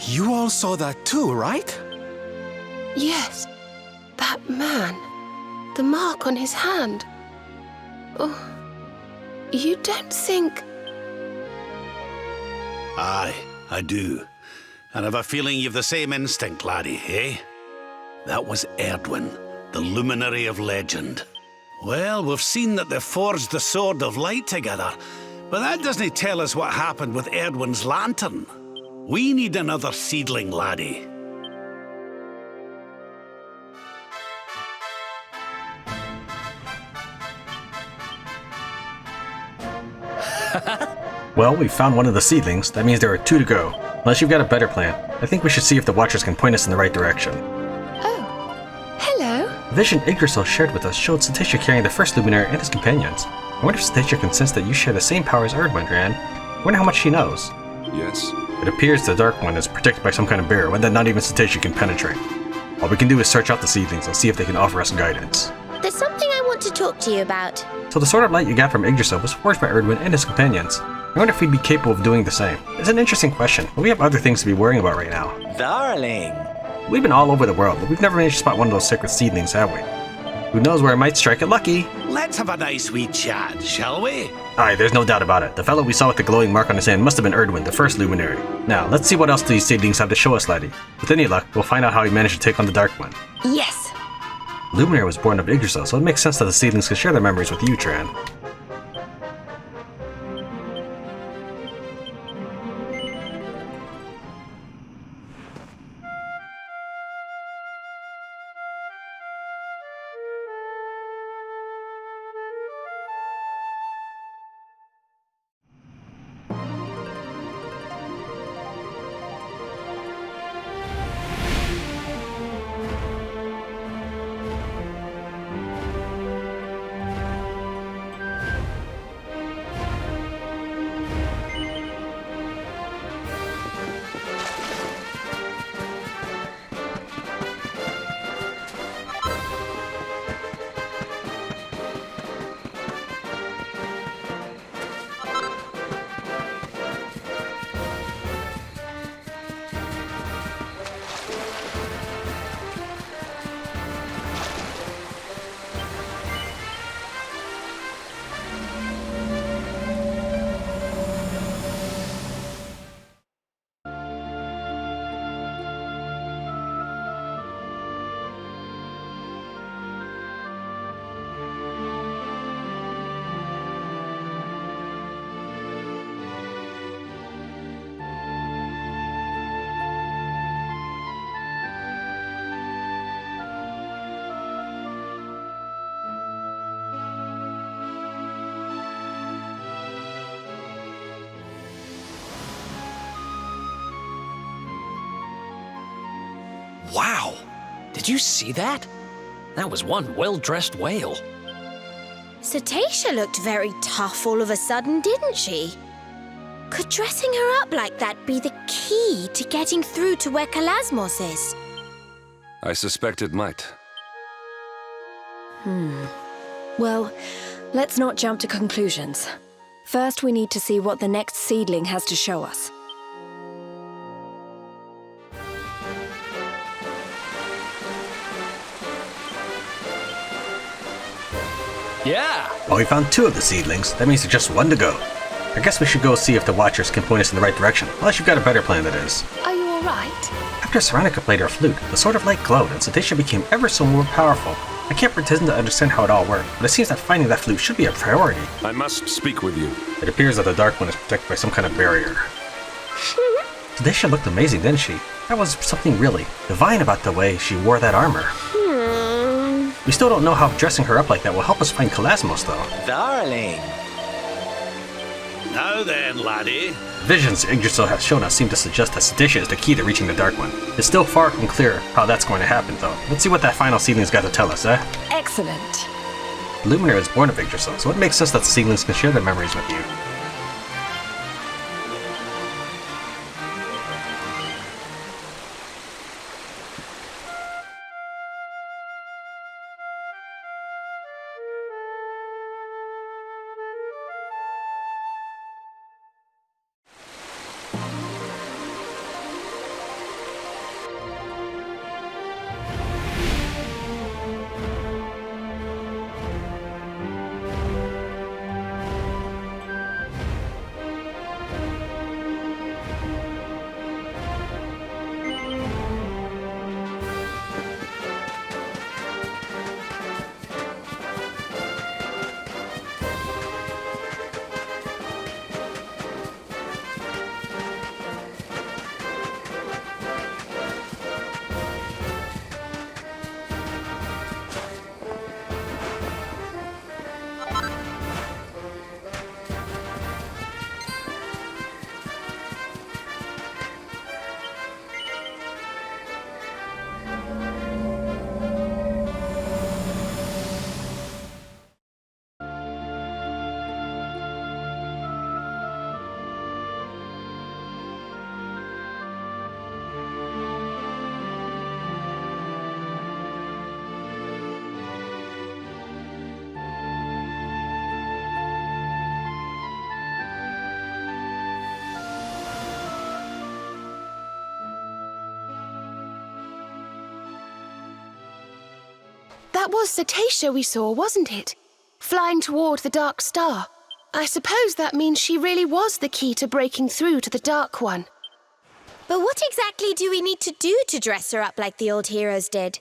You all saw that too, right? Yes, that man. The mark on his hand. Oh, you don't think... Aye, I do. And I've a feeling you've the same instinct, laddie, eh? That was Erdwin, the Luminary of Legend. Well, we've seen that they forged the Sword of Light together, but that doesn't tell us what happened with Erdwin's lantern. We need another seedling, laddie. Well, we found one of the seedlings. That means there are 2 to go. Unless you've got a better plan, I think we should see if the Watchers can point us in the right direction. Oh, hello. The vision Yggdrasil shared with us showed Cetacea carrying the first Luminary and his companions. I wonder if Cetacea can sense that you share the same power as Erdwin, Tran. I wonder how much she knows. Yes? It appears the Dark One is protected by some kind of barrier, one that not even Cetacea can penetrate. All we can do is search out the seedlings and see if they can offer us guidance. There's something I want to talk to you about. So the Sword of Light you got from Yggdrasil was forged by Erdwin and his companions. I wonder if we'd be capable of doing the same. It's an interesting question, but we have other things to be worrying about right now. Darling. We've been all over the world, but we've never managed to spot one of those sacred seedlings, have we? Who knows where I might strike it lucky? Let's have a nice wee chat, shall we? Aye, there's no doubt about it. The fellow we saw with the glowing mark on his hand must have been Erdwin, the first Luminary. Now, let's see what else these seedlings have to show us, laddie. With any luck, we'll find out how he managed to take on the Dark One. Yes. Luminary was born of Yggdrasil, so it makes sense that the seedlings can share their memories with you, Tran. Wow! Did you see that? That was one well-dressed whale. Cetacea looked very tough all of a sudden, didn't she? Could dressing her up like that be the key to getting through to where Calasmos is? I suspect it might. Well, let's not jump to conclusions. First, we need to see what the next seedling has to show us. Yeah! Well, we found 2 of the seedlings. That means there's just 1 to go. I guess we should go see if the Watchers can point us in the right direction, unless you've got a better plan, that is. Are you all right? After Saronica played her flute, the Sword of Light glowed, and Cetacea became ever so more powerful. I can't pretend to understand how it all worked, but it seems that finding that flute should be a priority. I must speak with you. It appears that the Dark One is protected by some kind of barrier. Cetacea looked amazing, didn't she? That was something really divine about the way she wore that armor. We still don't know how dressing her up like that will help us find Calasmos, though. Darling. Now then, laddie. Visions Yggdrasil has shown us seem to suggest that Cetacea is the key to reaching the Dark One. It's still far from clear how that's going to happen, though. Let's see what that final seedling's got to tell us, eh? Excellent. Luminary is born of Yggdrasil, so it makes sense that the seedlings can share their memories with you. That was Cetacea we saw, wasn't it? Flying toward the Dark Star. I suppose that means she really was the key to breaking through to the Dark One. But what exactly do we need to do to dress her up like the old heroes did?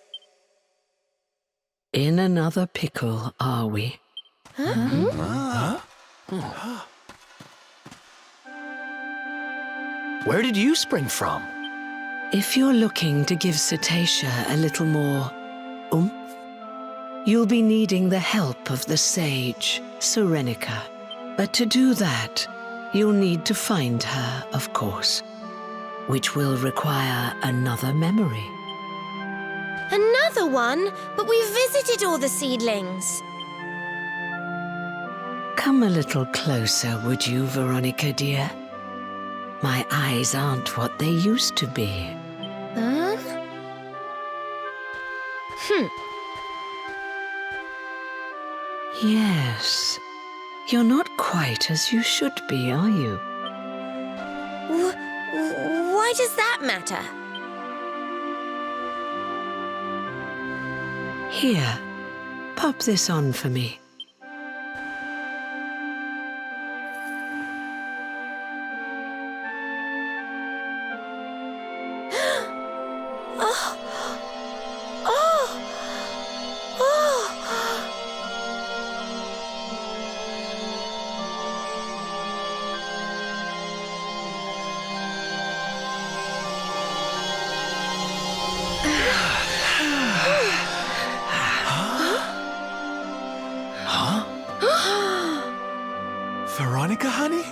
In another pickle, are we? Where did you spring from? If you're looking to give Cetacea a little more oomph, you'll be needing the help of the sage, Serenica. But to do that, you'll need to find her, of course, which will require another memory. Another one? But we've visited all the seedlings. Come a little closer, would you, Veronica, dear? My eyes aren't what they used to be. Huh? Yes. You're not quite as you should be, are you? Why does that matter? Here, pop this on for me. Veronica, honey?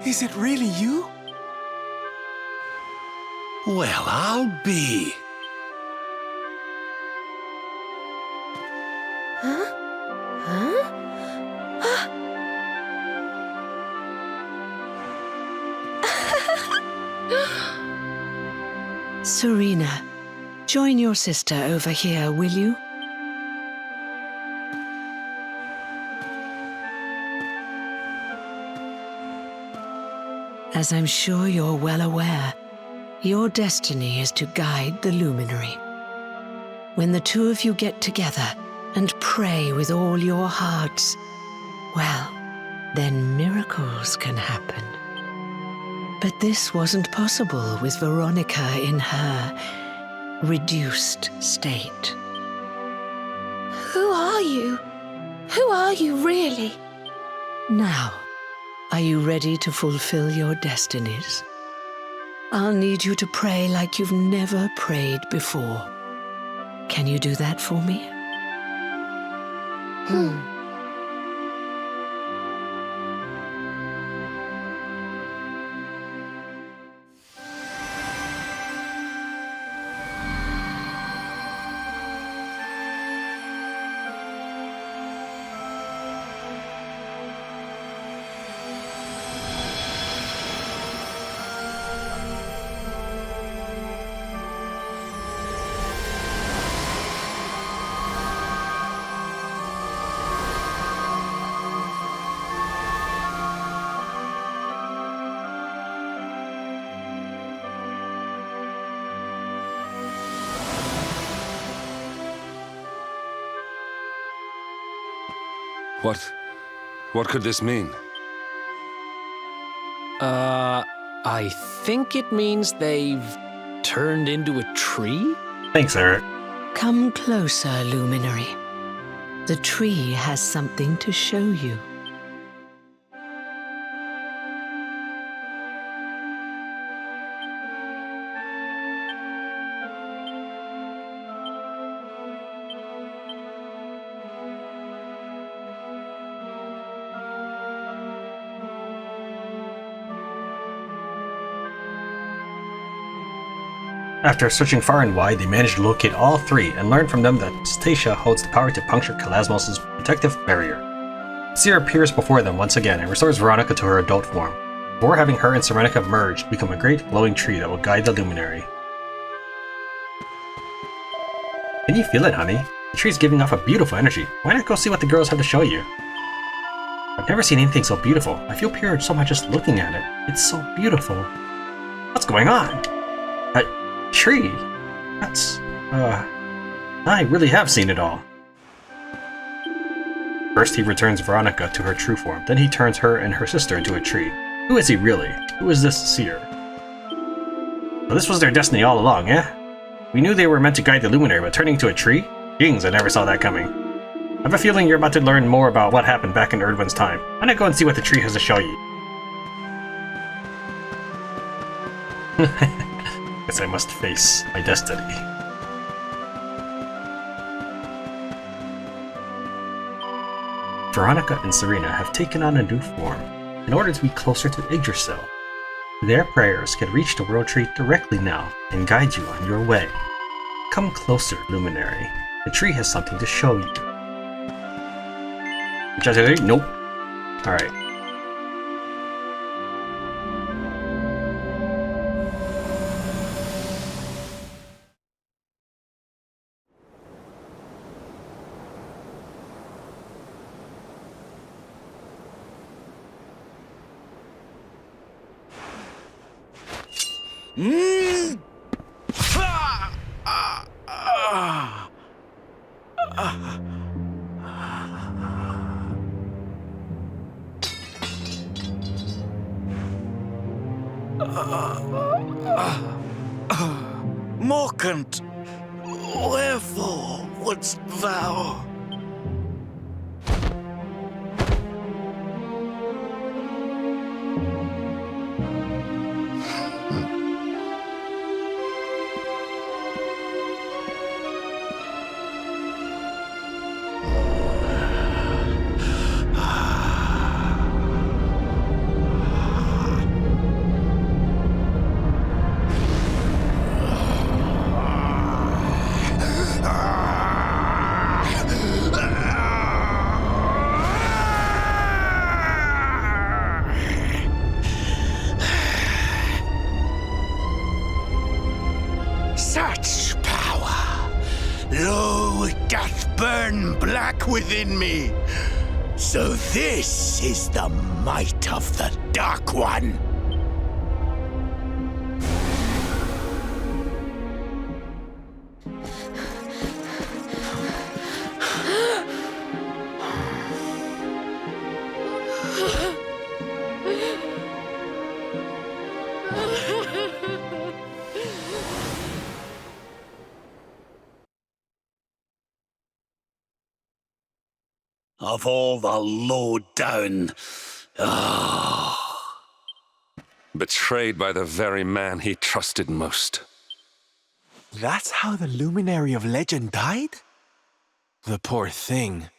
Is it really you? Well, I'll be. Serena, join your sister over here, will you? As I'm sure you're well aware, your destiny is to guide the Luminary. When the two of you get together and pray with all your hearts, well, then miracles can happen. But this wasn't possible with Veronica in her reduced state. Who are you? Who are you really? Now, are you ready to fulfill your destinies? I'll need you to pray like you've never prayed before. Can you do that for me? What could this mean? I think it means they've turned into a tree? Thanks, Eric. Come closer, Luminary. The tree has something to show you. After searching far and wide, they managed to locate all three and learn from them that Cetacea holds the power to puncture Calasmos' protective barrier. Seer appears before them once again and restores Veronica to her adult form, before having her and Serenica merge to become a great glowing tree that will guide the Luminary. Can you feel it, honey? The tree's giving off a beautiful energy. Why not go see what the girls have to show you? I've never seen anything so beautiful. I feel pure somehow just looking at it. It's so beautiful. What's going on? Tree? That's, I really have seen it all. First he returns Veronica to her true form, then he turns her and her sister into a tree. Who is he really? Who is this Seer? Well, this was their destiny all along, eh? We knew they were meant to guide the Luminary, but turning into a tree? Jings, I never saw that coming. I have a feeling you're about to learn more about what happened back in Erdwin's time. Why not go and see what the tree has to show you? Guess I must face my destiny. Veronica and Serena have taken on a new form in order to be closer to Yggdrasil. Their prayers can reach the World Tree directly now and guide you on your way. Come closer, Luminary. The tree has something to show you. Nope. Alright. Morkant, wherefore wouldst thou? Such power! Lo, it doth burn black within me. So this is the might of the Dark One. Of all the low-down... Betrayed by the very man he trusted most. That's how the Luminary of Legend died? The poor thing.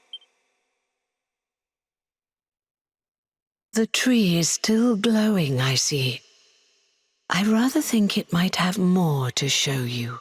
The tree is still glowing, I see. I rather think it might have more to show you.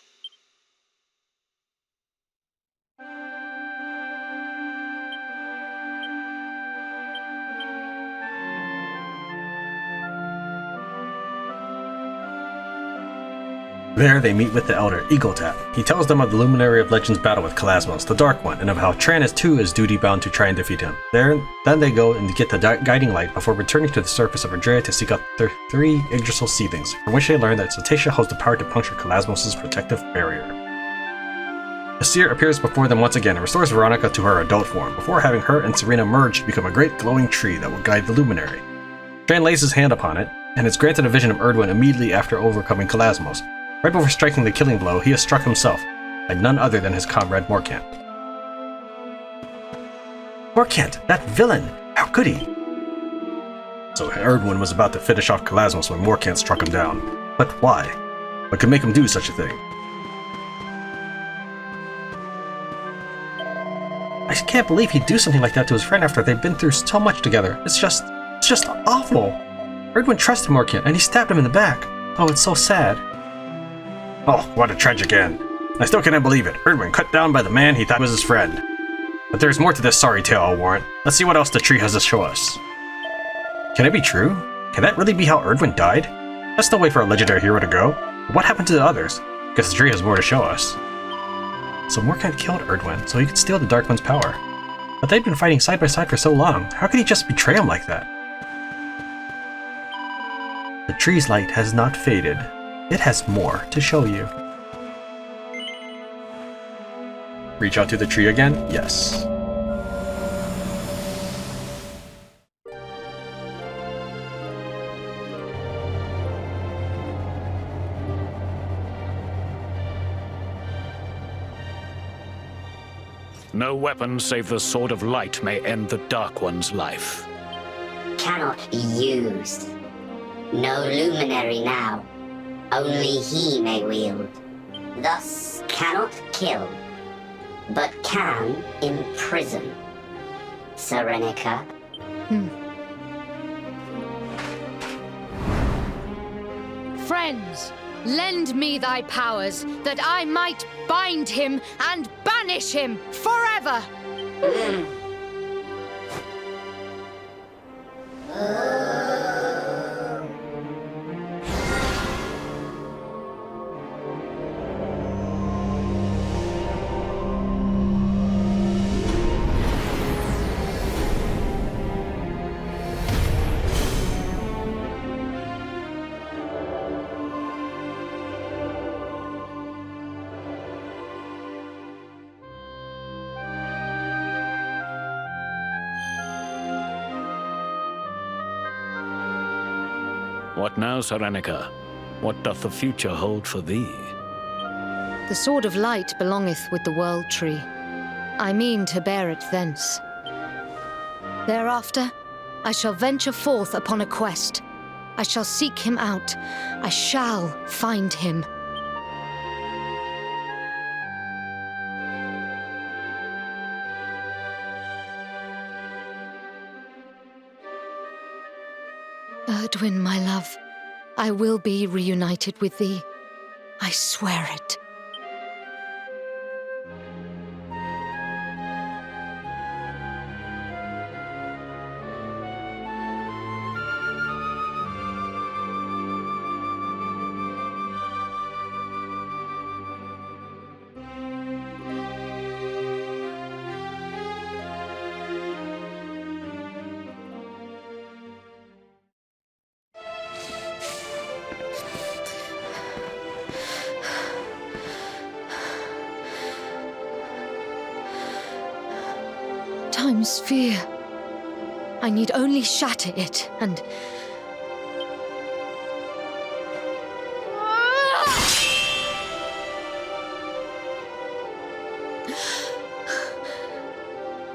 There, they meet with the Elder, Eegoltap. He tells them of the Luminary of Legend's battle with Calasmos, the Dark One, and of how Tran is duty-bound to try and defeat him. Then they go and get the guiding light before returning to the surface of Erdrea to seek out their 3 Yggdrasil seedlings, from which they learn that Cetacea holds the power to puncture Calasmos' protective barrier. The Seer appears before them once again and restores Veronica to her adult form, before having her and Serena merge to become a great glowing tree that will guide the Luminary. Tran lays his hand upon it, and is granted a vision of Erdwin immediately after overcoming Calasmos. Right before striking the killing blow, he is struck himself, by none other than his comrade Morkant. Morkant, that villain! How could he? So Erdwin was about to finish off Calasmos when Morkant struck him down. But why? What could make him do such a thing? I can't believe he'd do something like that to his friend after they've been through so much together. It's just awful. Erdwin trusted Morkant, and he stabbed him in the back. Oh, it's so sad. Oh, what a tragic end. I still cannot believe it. Erdwin cut down by the man he thought was his friend. But there's more to this sorry tale, I'll warrant. Let's see what else the tree has to show us. Can it be true? Can that really be how Erdwin died? That's no way for a legendary hero to go. But what happened to the others? Guess the tree has more to show us. So Morkant killed Erdwin so he could steal the Dark One's power. But they'd been fighting side by side for so long. How could he just betray him like that? The tree's light has not faded. It has more to show you. Reach out to the tree again? Yes. No weapon save the Sword of Light may end the Dark One's life. Cannot be used. No luminary now. Only he may wield. Thus cannot kill, but can imprison. Serenica. Friends, lend me thy powers, that I might bind him and banish him forever! What now, Serenica? What doth the future hold for thee? The Sword of Light belongeth with the World Tree. I mean to bear it thence. Thereafter, I shall venture forth upon a quest. I shall seek him out. I shall find him. Erdwin, my love, I will be reunited with thee. I swear it. Time sphere. I need only shatter it, and...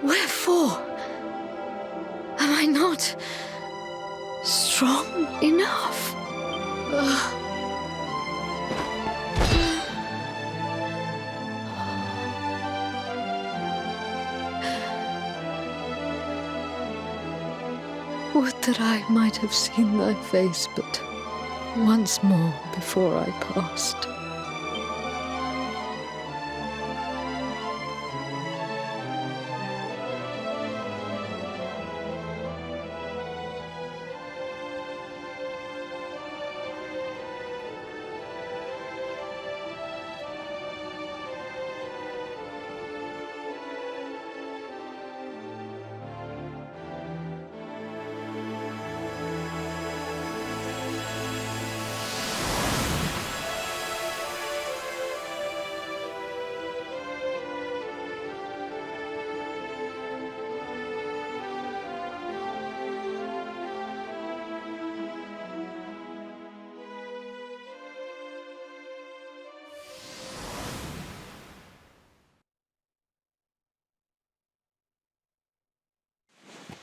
Wherefore? Am I not strong enough? Would that I might have seen thy face but once more before I passed.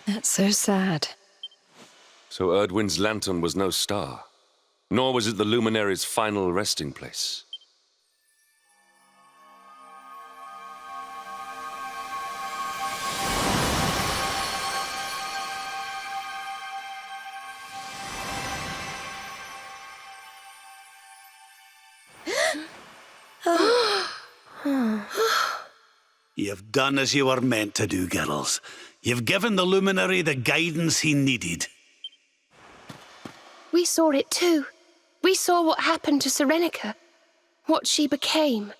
That's so sad. So Erdwin's lantern was no star, nor was it the Luminary's final resting place. You've done as you were meant to do, girls. You've given the Luminary the guidance he needed. We saw it too. We saw what happened to Serenica. What she became.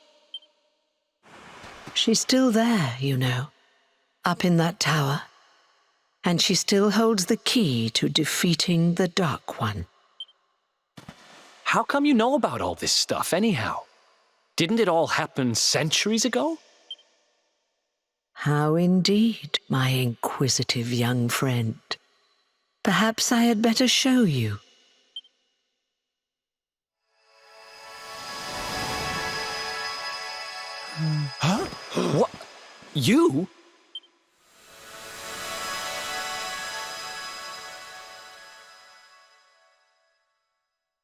She's still there, you know, up in that tower. And she still holds the key to defeating the Dark One. How come you know about all this stuff, anyhow? Didn't it all happen centuries ago? How indeed, my inquisitive young friend. Perhaps I had better show you. Huh? What? You?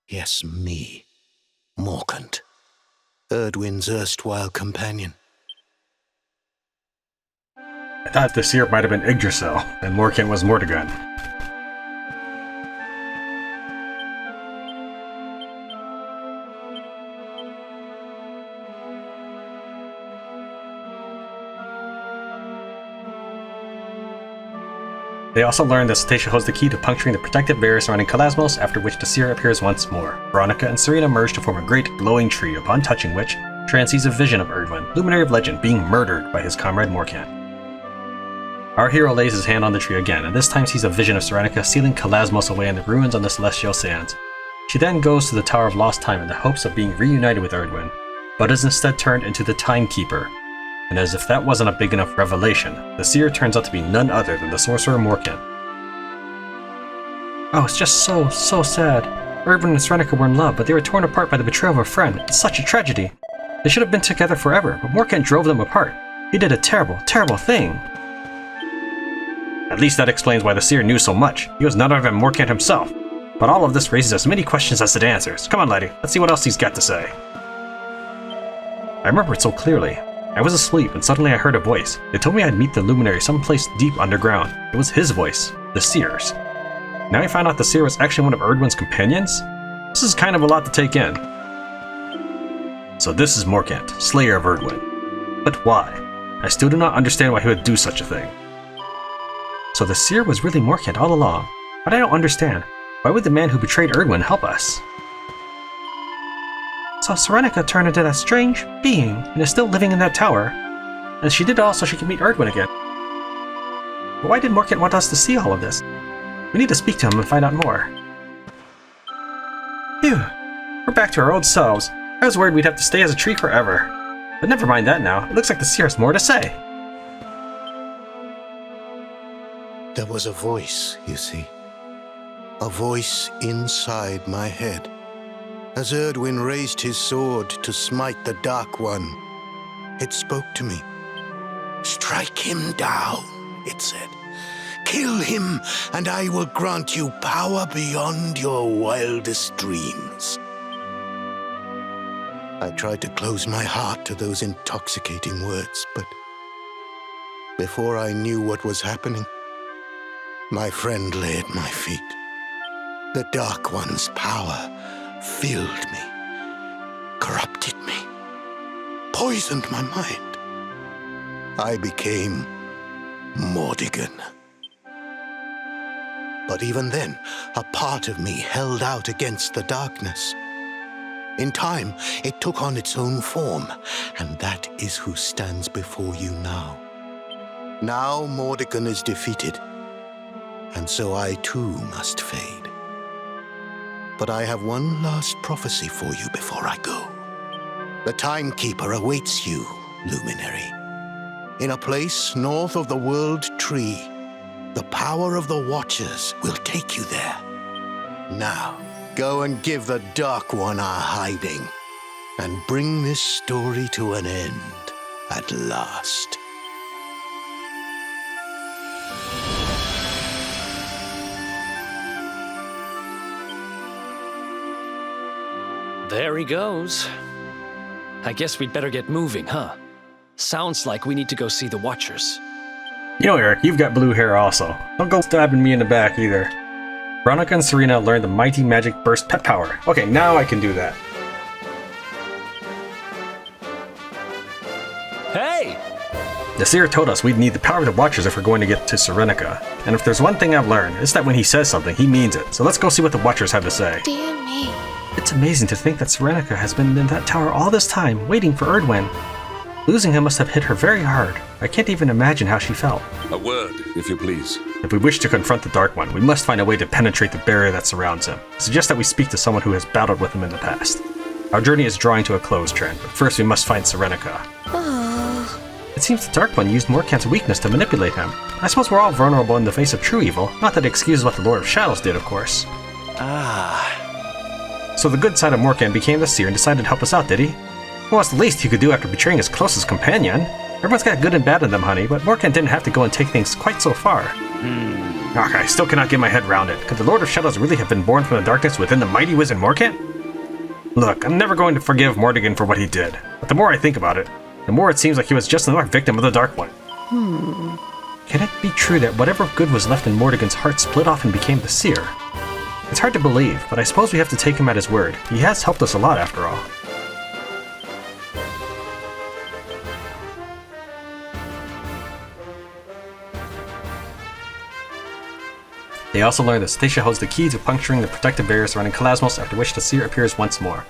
Yes, me. Morkant. Erdwin's erstwhile companion. I thought the Seer might have been Yggdrasil, and Morkant was Mordegun. They also learned that Cetacea holds the key to puncturing the protective barrier surrounding Calasmos, after which the Seer appears once more. Veronica and Serena merge to form a great glowing tree, upon touching which, Tran sees a vision of Erdwin, Luminary of Legend, being murdered by his comrade Morkant. Our hero lays his hand on the tree again, and this time sees a vision of Serenica sealing Calasmos away in the ruins on the celestial sands. She then goes to the Tower of Lost Time in the hopes of being reunited with Erdwin, but is instead turned into the Timekeeper. And as if that wasn't a big enough revelation, the Seer turns out to be none other than the sorcerer Morkant. Oh, it's just so sad. Erdwin and Serenica were in love, but they were torn apart by the betrayal of a friend. It's such a tragedy. They should have been together forever, but Morkant drove them apart. He did a terrible, terrible thing. At least that explains why the Seer knew so much. He was none other than Morkant himself. But all of this raises as many questions as it answers. Come on, laddie, let's see what else he's got to say. I remember it so clearly. I was asleep and suddenly I heard a voice. They told me I'd meet the Luminary someplace deep underground. It was his voice, the Seer's. Now I found out the Seer was actually one of Erdwin's companions? This is kind of a lot to take in. So this is Morkant, Slayer of Erdwin. But why? I still do not understand why he would do such a thing. So the Seer was really Morkant all along. But I don't understand. Why would the man who betrayed Erdwin help us? So Serenica turned into that strange being and is still living in that tower. And she did it all so she could meet Erdwin again. But why did Morkant want us to see all of this? We need to speak to him and find out more. Phew. We're back to our old selves. I was worried we'd have to stay as a tree forever. But never mind that now. It looks like the Seer has more to say. There was a voice, you see. A voice inside my head. As Erdwin raised his sword to smite the Dark One, it spoke to me. Strike him down, it said. Kill him, and I will grant you power beyond your wildest dreams. I tried to close my heart to those intoxicating words, but before I knew what was happening, my friend lay at my feet. The Dark One's power filled me, corrupted me, poisoned my mind. I became Mordegun. But even then, a part of me held out against the darkness. In time, it took on its own form, and that is who stands before you now. Now Mordegun is defeated, and so I too must fade. But I have one last prophecy for you before I go. The Timekeeper awaits you, Luminary. In a place north of the World Tree, the power of the Watchers will take you there. Now, go and give the Dark One a hiding, and bring this story to an end at last. There he goes. I guess we'd better get moving, huh? Sounds like we need to go see the Watchers. You know, Eric, you've got blue hair also. Don't go stabbing me in the back either. Veronica and Serena learned the Mighty Magic Burst pet power. Okay, now I can do that. Hey! The Seer told us we'd need the power of the Watchers if we're going to get to Serenica. And if there's one thing I've learned, it's that when he says something, he means it. So let's go see what the Watchers have to say. Dear me. It's amazing to think that Serenica has been in that tower all this time, waiting for Erdwin. Losing him must have hit her very hard. I can't even imagine how she felt. A word, if you please. If we wish to confront the Dark One, we must find a way to penetrate the barrier that surrounds him. I suggest that we speak to someone who has battled with him in the past. Our journey is drawing to a close, Tran, but first we must find Serenica. It seems the Dark One used Morkant's weakness to manipulate him. I suppose we're all vulnerable in the face of true evil, not that it excuses what the Lord of Shadows did, of course. So the good side of Morkant became the Seer and decided to help us out, did he? Well, that's the least he could do after betraying his closest companion. Everyone's got good and bad in them, honey, but Morkant didn't have to go and take things quite so far. I still cannot get my head around it. Could the Lord of Shadows really have been born from the darkness within the mighty wizard Morkant? Look, I'm never going to forgive Mordegon for what he did, but the more I think about it, the more it seems like he was just another victim of the Dark One. Can it be true that whatever good was left in Mordegon's heart split off and became the Seer? It's hard to believe, but I suppose we have to take him at his word. He has helped us a lot after all. They also learn that Cetacea holds the key to puncturing the protective barrier surrounding Calasmos, after which the Seer appears once more.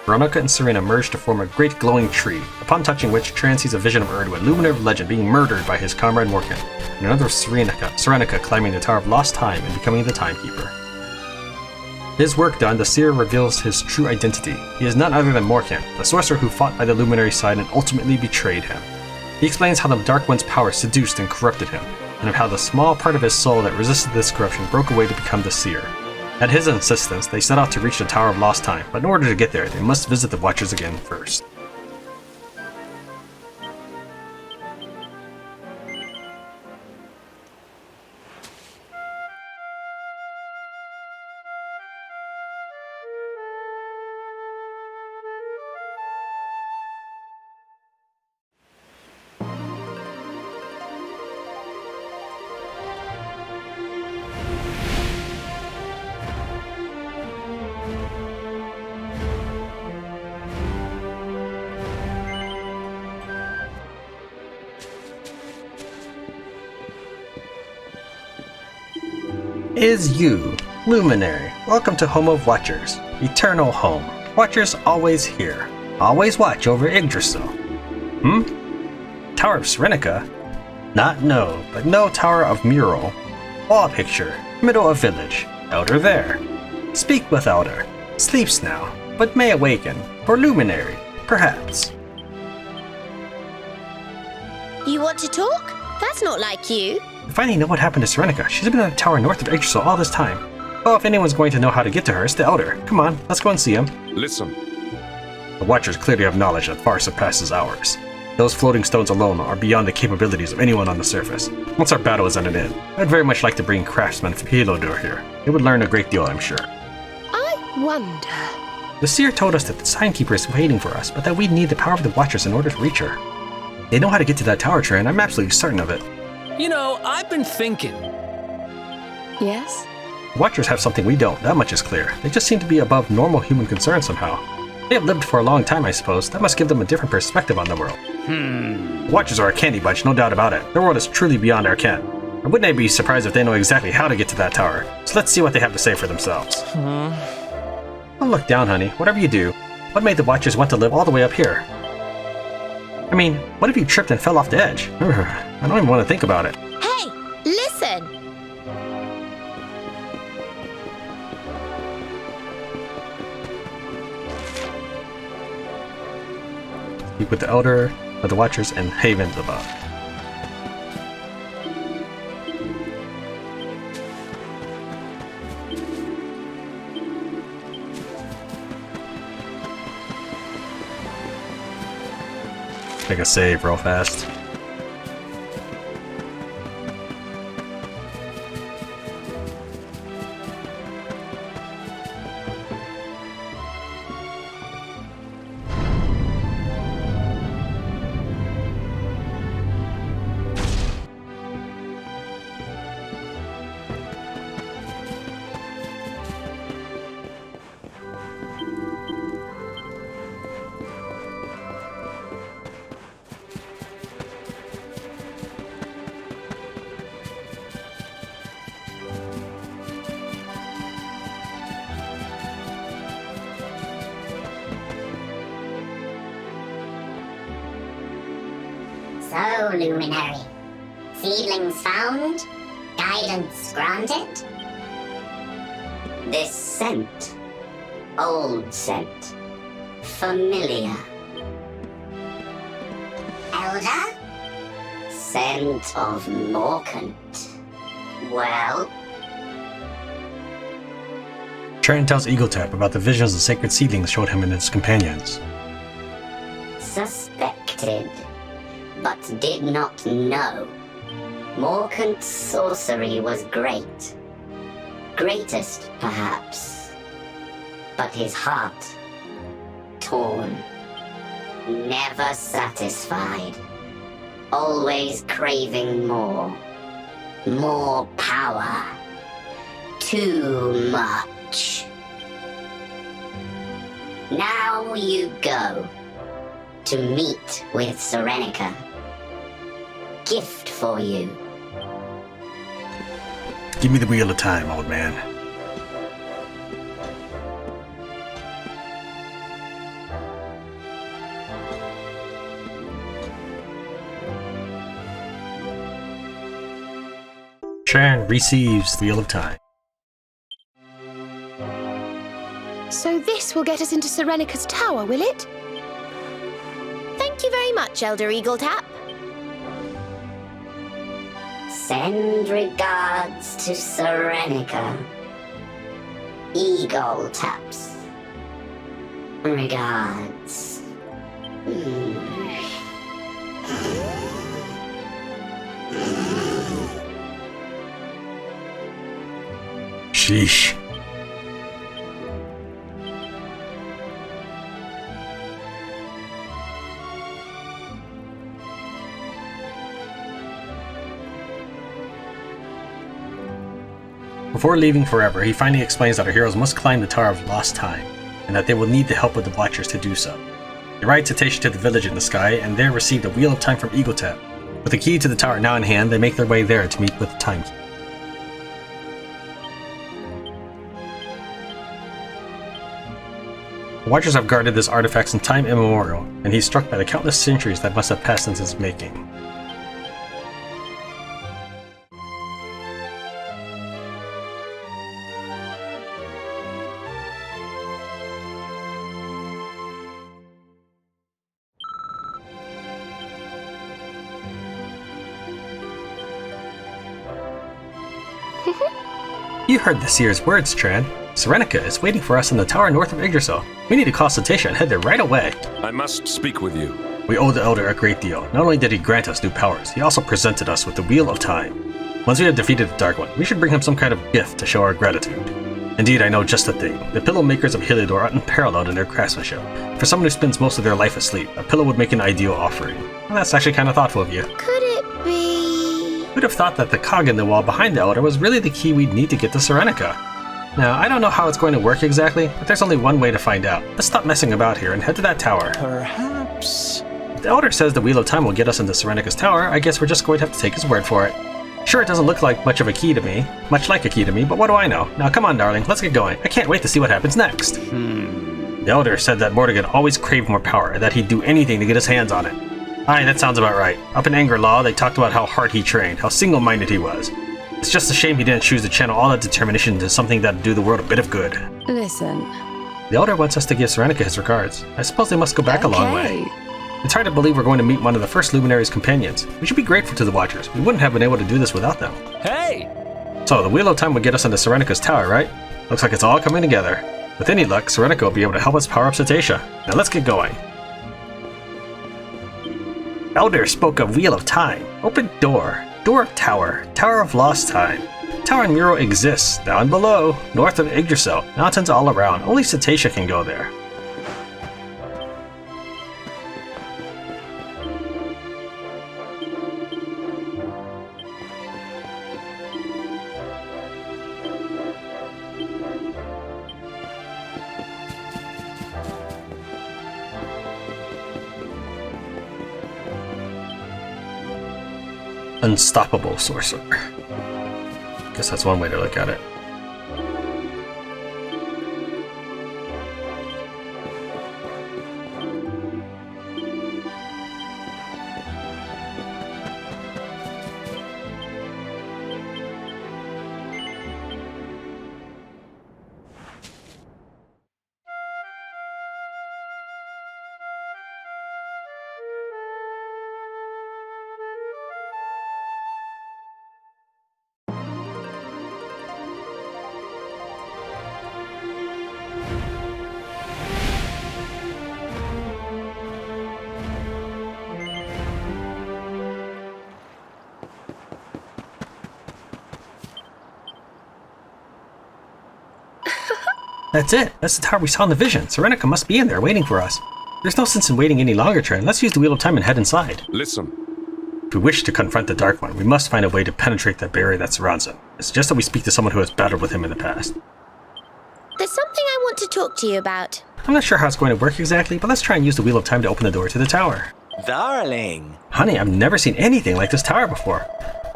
Veronica and Serena merge to form a great glowing tree, upon touching which Tran sees a vision of Erdwin, Luminary of Legend, being murdered by his comrade Morkant, and another of Serenica climbing the Tower of Lost Time and becoming the Timekeeper. His work done, the Seer reveals his true identity. He is none other than Morkant, the sorcerer who fought by the Luminary's side and ultimately betrayed him. He explains how the Dark One's power seduced and corrupted him, and of how the small part of his soul that resisted this corruption broke away to become the Seer. At his insistence, they set out to reach the Tower of Lost Time, but in order to get there, they must visit the Watchers again first. Is you, Luminary. Welcome to Home of Watchers, eternal home. Watchers always here. Always watch over Yggdrasil. Tower of Serenica? Not no, but no Tower of Mural. Wall picture, middle of village. Elder there. Speak with Elder. Sleeps now, but may awaken. For Luminary, perhaps. You want to talk? That's not like you. We finally know what happened to Serenica. She's been in the tower north of Yggdrasil all this time. Well, if anyone's going to know how to get to her, it's the Elder. Come on, let's go and see him. Listen. The Watchers clearly have knowledge that far surpasses ours. Those floating stones alone are beyond the capabilities of anyone on the surface. Once our battle is ended in, I'd very much like to bring craftsmen from Helodor here. They would learn a great deal, I'm sure. I wonder... The Seer told us that the Timekeeper is waiting for us, but that we'd need the power of the Watchers in order to reach her. They know how to get to that tower, Tran. I'm absolutely certain of it. You know, I've been thinking. Yes? Watchers have something we don't, that much is clear. They just seem to be above normal human concern somehow. They have lived for a long time, I suppose. That must give them a different perspective on the world. The Watchers are a candy bunch, no doubt about it. Their world is truly beyond our ken. And wouldn't I be surprised if they know exactly how to get to that tower? So let's see what they have to say for themselves. Don't look down, honey. Whatever you do, what made the Watchers want to live all the way up here? I mean, what if you tripped and fell off the edge? I don't even want to think about it. Hey, listen! Speak with the Elder, of the Watchers, and Havens above. Make a save real fast. So, Luminary. Seedlings found? Guidance granted? This scent. Old scent. Familiar. Elder? Scent of Morkant. Well, Tran tells Eegoltap about the visions the sacred seedlings showed him and his companions. suspected, but did not know. Morkant's sorcery was great. Greatest, perhaps. But his heart, torn. Never satisfied. Always craving more. More power. Too much. Now you go to meet with Serenica. Gift for you. Give me the wheel of time, old man. Tran receives the wheel of time. So this will get us into Serenica's tower, will it? Thank you very much, Elder Eegoltap. Send regards to Serenica. Eegoltaps. Regards. Sheesh. Before leaving forever, he finally explains that our heroes must climb the Tower of Lost Time, and that they will need the help of the Watchers to do so. They ride Cetacea to the village in the sky, and there receive the Wheel of Time from Eegoltap. With the key to the tower now in hand, they make their way there to meet with the Time Keeper. The Watchers have guarded this artifact since time immemorial, and he's struck by the countless centuries that must have passed since its making. You heard the Seer's words, Tran. Serenica is waiting for us in the tower north of Yggdrasil. We need to call Cetacea and head there right away. I must speak with you. We owe the Elder a great deal. Not only did he grant us new powers, he also presented us with the Wheel of Time. Once we have defeated the Dark One, we should bring him some kind of gift to show our gratitude. Indeed, I know just the thing. The pillow makers of Heliodor are unparalleled in their craftsmanship. For someone who spends most of their life asleep, a pillow would make an ideal offering. Well, that's actually kind of thoughtful of you. Could it be... Who'd have thought that the cog in the wall behind the Elder was really the key we'd need to get to Serenica? Now, I don't know how it's going to work exactly, but there's only one way to find out. Let's stop messing about here and head to that tower. Perhaps. If the Elder says the Wheel of Time will get us into Serenica's tower, I guess we're just going to have to take his word for it. Sure, it doesn't look like much like a key to me, but what do I know? Now come on, darling, let's get going. I can't wait to see what happens next. The Elder said that Mordegon always craved more power, and that he'd do anything to get his hands on it. Aye, that sounds about right. Up in Anger Law, they talked about how hard he trained, how single-minded he was. It's just a shame he didn't choose to channel all that determination into something that'd do the world a bit of good. Listen. The Elder wants us to give Serenica his regards. I suppose they must go back a long way. It's hard to believe we're going to meet one of the first Luminary's companions. We should be grateful to the Watchers. We wouldn't have been able to do this without them. Hey! So, the Wheel of Time will get us into Serenica's tower, right? Looks like it's all coming together. With any luck, Serenica will be able to help us power up Cetacea. Now let's get going. Elder spoke of Wheel of Time. Open door. Door of Tower. Tower of Lost Time. Tower and Mural exists. Down below. North of Yggdrasil. Mountains all around. Only Cetacea can go there. Unstoppable sorcerer. Guess that's one way to look at it. That's it. That's the tower we saw in the vision. Serenica must be in there waiting for us. There's no sense in waiting any longer, Tran. Let's use the Wheel of Time and head inside. Listen. If we wish to confront the Dark One, we must find a way to penetrate the barrier that surrounds him. I suggest that we speak to someone who has battled with him in the past. There's something I want to talk to you about. I'm not sure how it's going to work exactly, but let's try and use the Wheel of Time to open the door to the tower. Darling. Honey, I've never seen anything like this tower before.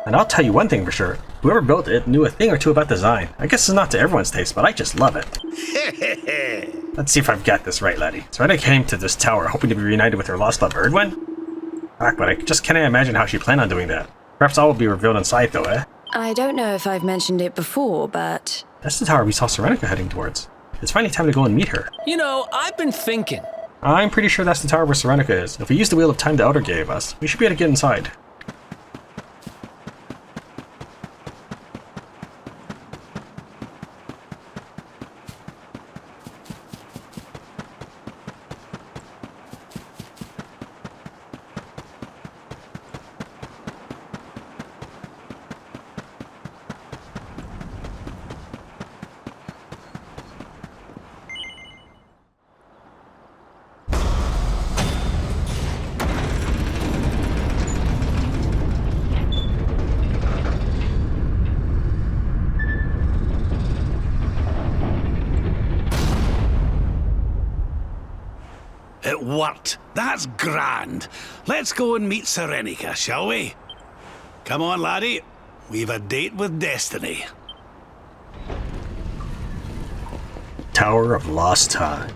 And I'll tell you one thing for sure. Whoever built it knew a thing or two about design. I guess it's not to everyone's taste, but I just love it. Let's see if I've got this right, laddie. Serenica came to this tower hoping to be reunited with her lost love, Erdwin? But I just can't imagine how she planned on doing that. Perhaps all will be revealed inside, though, eh? I don't know if I've mentioned it before, but... That's the tower we saw Serenica heading towards. It's finally time to go and meet her. You know, I've been thinking. I'm pretty sure that's the tower where Serenica is. If we use the Wheel of Time the Elder gave us, we should be able to get inside. It worked. That's grand. Let's go and meet Serenica, shall we? Come on, laddie. We've a date with destiny. Tower of Lost Time.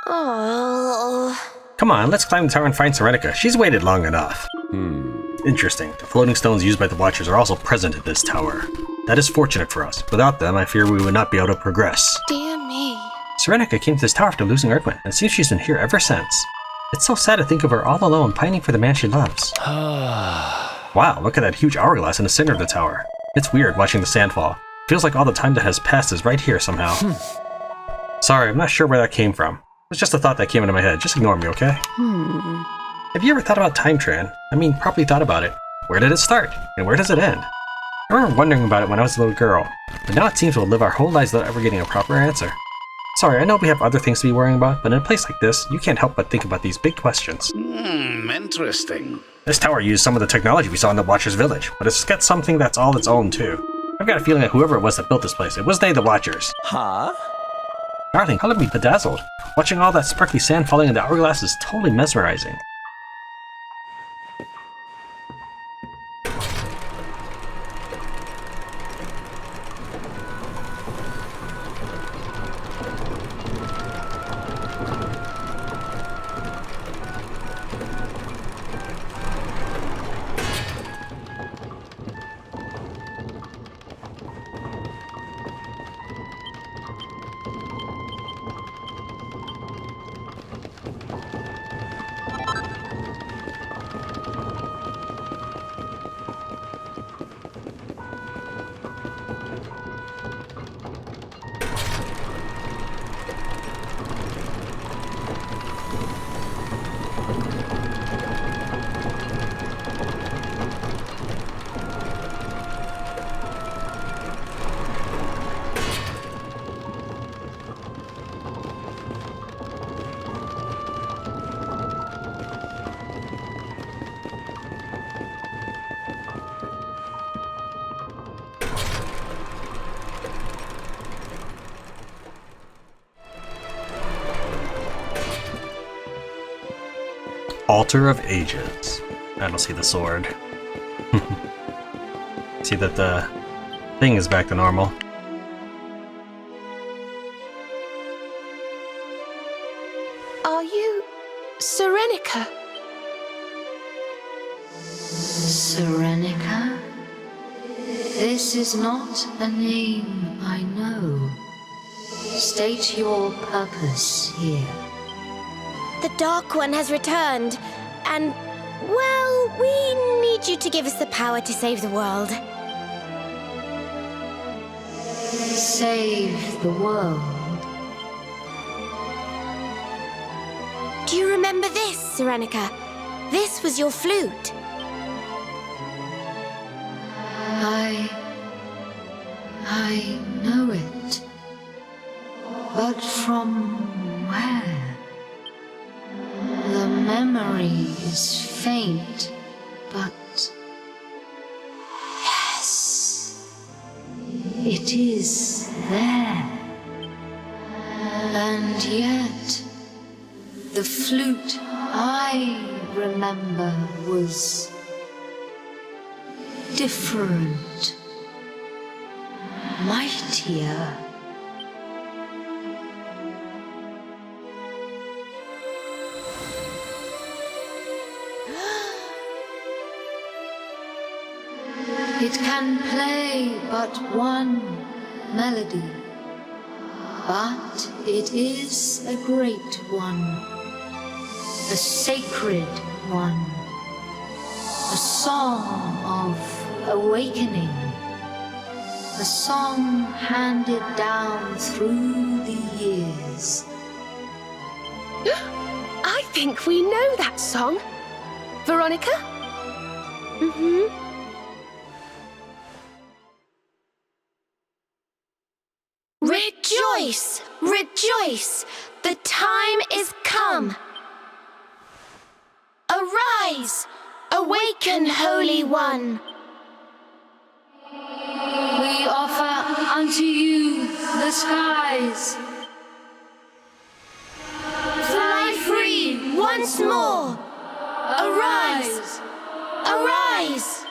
Oh. Come on, let's climb the tower and find Serenica. She's waited long enough. Interesting. The floating stones used by the Watchers are also present at this tower. That is fortunate for us. Without them, I fear we would not be able to progress. Dear me. Serenica came to this tower after losing Erdwin, and it seems she's been here ever since. It's so sad to think of her all alone, pining for the man she loves. Wow, look at that huge hourglass in the center of the tower. It's weird watching the sand fall. Feels like all the time that has passed is right here somehow. Sorry, I'm not sure where that came from. It was just a thought that came into my head. Just ignore me, okay? Have you ever thought about time, Tran? I mean, properly thought about it. Where did it start? And where does it end? I remember wondering about it when I was a little girl, but now it seems we'll live our whole lives without ever getting a proper answer. Sorry, I know we have other things to be worrying about, but in a place like this, you can't help but think about these big questions. Interesting. This tower used some of the technology we saw in the Watcher's village, but it's got something that's all its own too. I've got a feeling that whoever it was that built this place, it wasn't any of the Watchers. Huh? Darling, how did we bedazzled? Watching all that sparkly sand falling in the hourglass is totally mesmerizing. Altar of Ages. I don't see the sword. See that the thing is back to normal. Are you Serenica? Serenica? This is not a name I know. State your purpose here. The Dark One has returned, and, well, we need you to give us the power to save the world. Save the world? Do you remember this, Serenica? This was your flute. I know it. But from where? The memory is faint, but... Yes, it is there. And yet, the flute I remember was different, mightier. It can play but one melody, but it is a great one, a sacred one, a song of awakening, a song handed down through the years. I think we know that song. Veronica? Mm-hmm. Rejoice! Rejoice! The time is come! Arise! Awaken, Holy One! We offer unto you the skies. Fly free once more! Arise! Arise!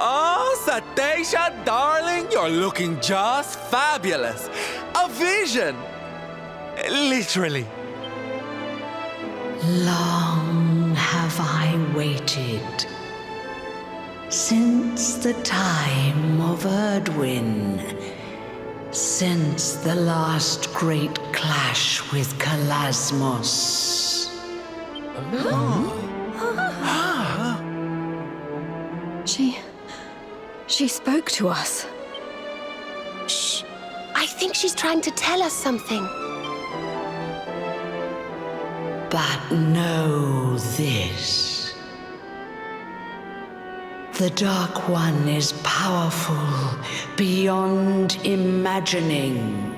Oh, Cetacea, darling, you're looking just fabulous. A vision! Literally. Long have I waited. Since the time of Erdwin. Since the last great clash with Calasmos. She spoke to us. Shh! I think she's trying to tell us something. But know this. The Dark One is powerful beyond imagining.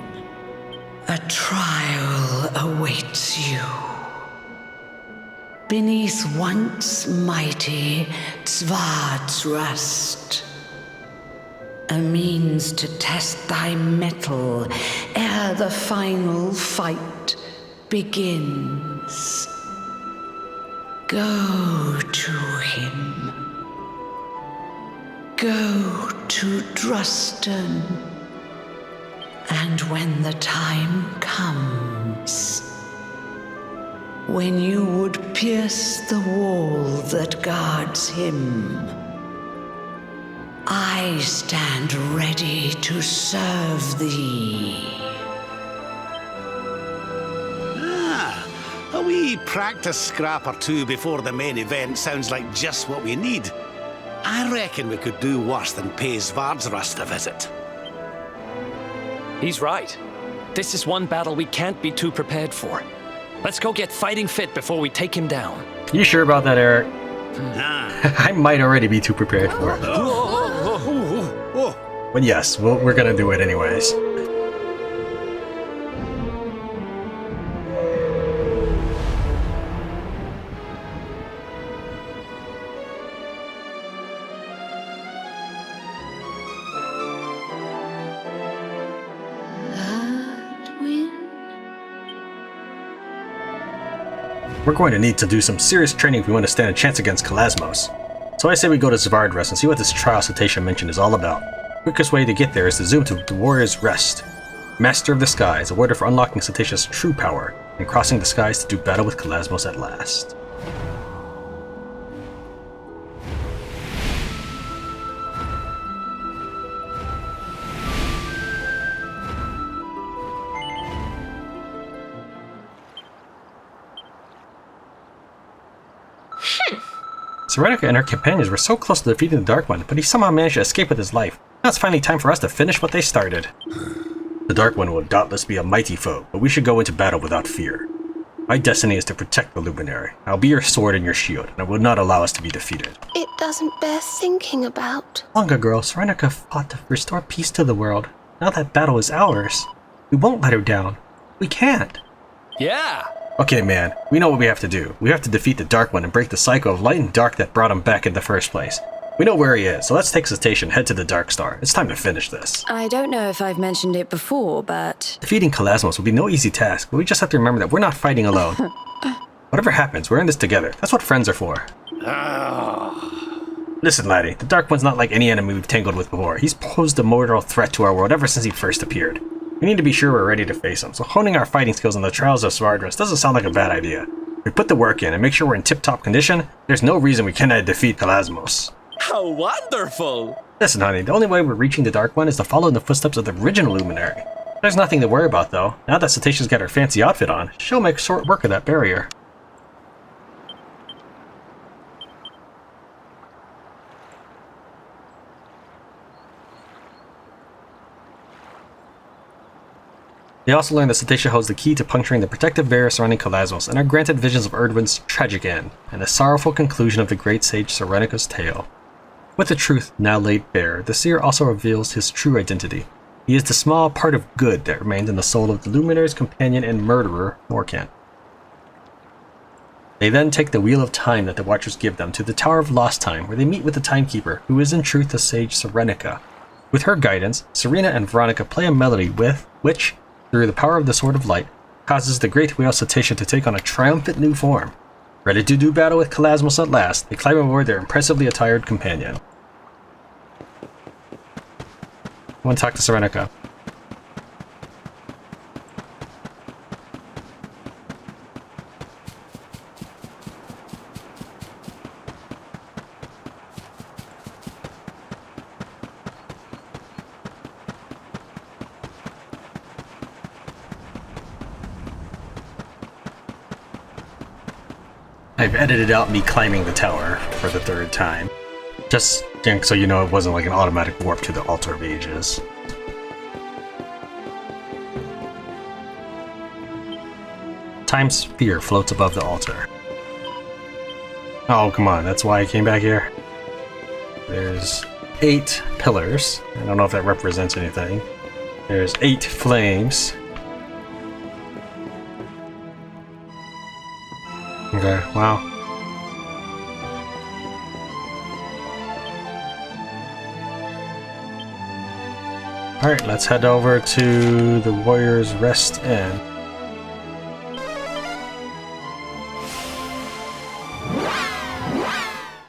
A trial awaits you. beneath once mighty Svardsrust. A means to test thy mettle ere the final fight begins. Go to him. Go to Drustan. And when the time comes, when you would pierce the wall that guards him, I stand ready to serve thee. A wee practice scrap or two before the main event sounds like just what we need. I reckon we could do worse than pay Svardsrust a visit. He's right. This is one battle we can't be too prepared for. Let's go get fighting fit before we take him down. You sure about that, Eric? I might already be too prepared for it. But yes, we're gonna do it anyways. We're going to need to do some serious training if we want to stand a chance against Calasmos. So I say we go to Svardrest and see what this trial Cetacea mentioned is all about. Quickest way to get there is to zoom to the Warrior's Rest. Master of the Skies, a word for unlocking Cetacea's true power, and crossing the skies to do battle with Calasmos at last. Serenica and her companions were so close to defeating the Dark One, but he somehow managed to escape with his life. Now it's finally time for us to finish what they started. The Dark One will doubtless be a mighty foe, but we should go into battle without fear. My destiny is to protect the Luminary. I'll be your sword and your shield, and I will not allow us to be defeated. It doesn't bear thinking about. Long ago, Serenica fought to restore peace to the world. Now that battle is ours. We won't let her down. We can't. Yeah! Okay, man, we know what we have to do. We have to defeat the Dark One and break the cycle of light and dark that brought him back in the first place. We know where he is, so let's take Cetacea and head to the Dark Star. It's time to finish this. I don't know if I've mentioned it before, but... Defeating Calasmos will be no easy task, but we just have to remember that we're not fighting alone. Whatever happens, we're in this together. That's what friends are for. Listen, laddie, the Dark One's not like any enemy we've tangled with before. He's posed a mortal threat to our world ever since he first appeared. We need to be sure we're ready to face him, so honing our fighting skills on the trials of Svardrest doesn't sound like a bad idea. If we put the work in and make sure we're in tip-top condition, there's no reason we cannot defeat Calasmos. How wonderful! Listen, honey, the only way we're reaching the Dark One is to follow in the footsteps of the original Luminary. There's nothing to worry about, though. Now that Cetacea's got her fancy outfit on, she'll make short work of that barrier. They also learn that Cetacea holds the key to puncturing the protective barrier surrounding Calasmos, and are granted visions of Erdwin's tragic end, and the sorrowful conclusion of the great sage Serenica's tale. With the truth now laid bare, the Seer also reveals his true identity. He is the small part of good that remained in the soul of the Luminary's companion and murderer, Morcant. They then take the Wheel of Time that the Watchers give them to the Tower of Lost Time, where they meet with the Timekeeper, who is in truth the sage Serenica. With her guidance, Serena and Veronica play a melody with which, through the power of the Sword of Light, causes the great whale Cetacea to take on a triumphant new form. Ready to do battle with Calasmos at last, they climb aboard their impressively attired companion. I want to talk to Serenica. I've edited out me climbing the tower for the third time. Just so you know it wasn't like an automatic warp to the Altar of Ages. Time sphere floats above the altar. Oh, come on, that's why I came back here. There's 8 pillars. I don't know if that represents anything. There's 8 flames. Okay, wow. Alright, let's head over to the Warriors Rest Inn.